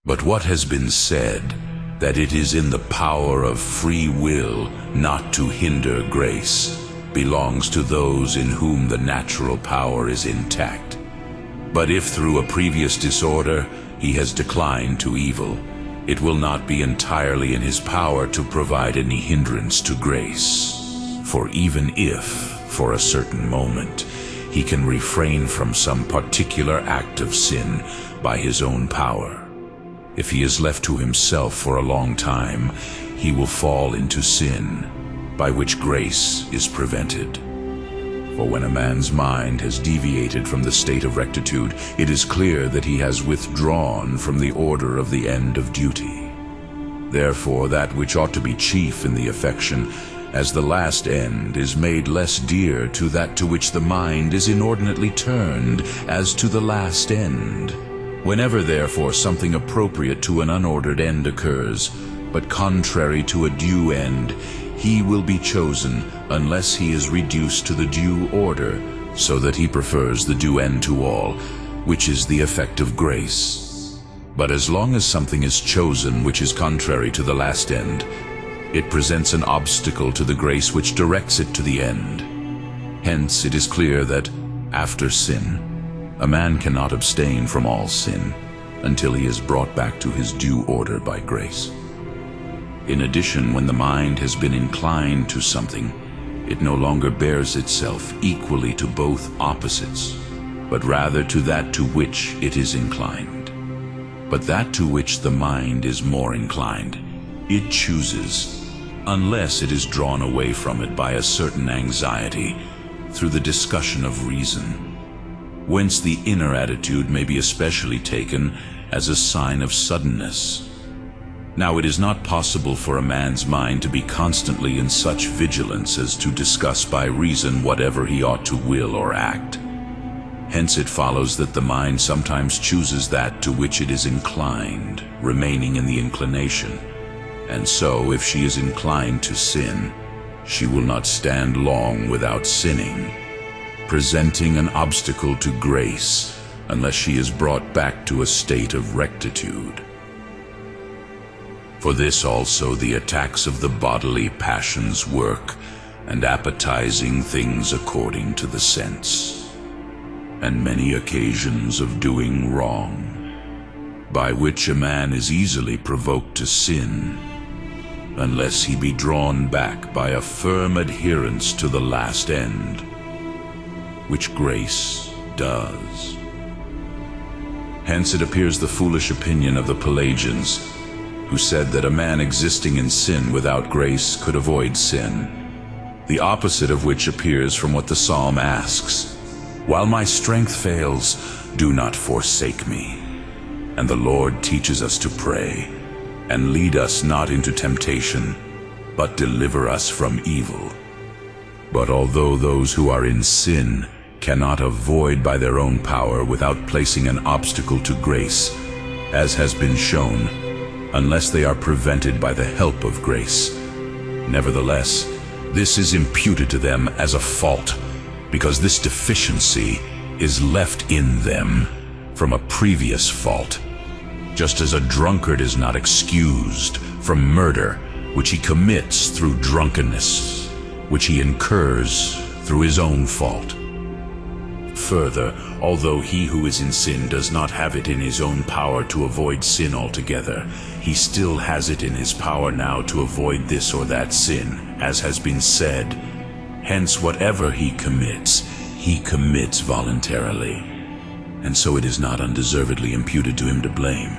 But what has been said, that it is in the power of free will not to hinder grace, belongs to those in whom the natural power is intact. But if through a previous disorder he has declined to evil, it will not be entirely in his power to provide any hindrance to grace. For even if, for a certain moment, he can refrain from some particular act of sin by his own power, if he is left to himself for a long time, he will fall into sin, by which grace is prevented. For when a man's mind has deviated from the state of rectitude, it is clear that he has withdrawn from the order of the end of duty. Therefore, that which ought to be chief in the affection, as the last end, is made less dear to that to which the mind is inordinately turned, as to the last end. Whenever, therefore, something appropriate to an unordered end occurs, but contrary to a due end, he will be chosen unless he is reduced to the due order, so that he prefers the due end to all, which is the effect of grace. But as long as something is chosen which is contrary to the last end, it presents an obstacle to the grace which directs it to the end. Hence it is clear that, after sin, a man cannot abstain from all sin until he is brought back to his due order by grace. In addition, when the mind has been inclined to something, it no longer bears itself equally to both opposites, but rather to that to which it is inclined. But that to which the mind is more inclined, it chooses, unless it is drawn away from it by a certain anxiety through the discussion of reason. Whence the inner attitude may be especially taken as a sign of suddenness. Now it is not possible for a man's mind to be constantly in such vigilance as to discuss by reason whatever he ought to will or act. Hence it follows that the mind sometimes chooses that to which it is inclined, remaining in the inclination. And so, if she is inclined to sin, she will not stand long without sinning, presenting an obstacle to grace unless she is brought back to a state of rectitude. For this also the attacks of the bodily passions work, and appetizing things according to the sense, and many occasions of doing wrong, by which a man is easily provoked to sin, unless he be drawn back by a firm adherence to the last end, which grace does. Hence it appears the foolish opinion of the Pelagians, who said that a man existing in sin without grace could avoid sin, the opposite of which appears from what the psalm asks, "While my strength fails, do not forsake me." And the Lord teaches us to pray, "And lead us not into temptation, but deliver us from evil." But although those who are in sin cannot avoid by their own power without placing an obstacle to grace, as has been shown, unless they are prevented by the help of grace, nevertheless, this is imputed to them as a fault, because this deficiency is left in them from a previous fault, just as a drunkard is not excused from murder, which he commits through drunkenness, which he incurs through his own fault. Further, although he who is in sin does not have it in his own power to avoid sin altogether, he still has it in his power now to avoid this or that sin, as has been said, "Hence whatever he commits voluntarily." And so it is not undeservedly imputed to him to blame.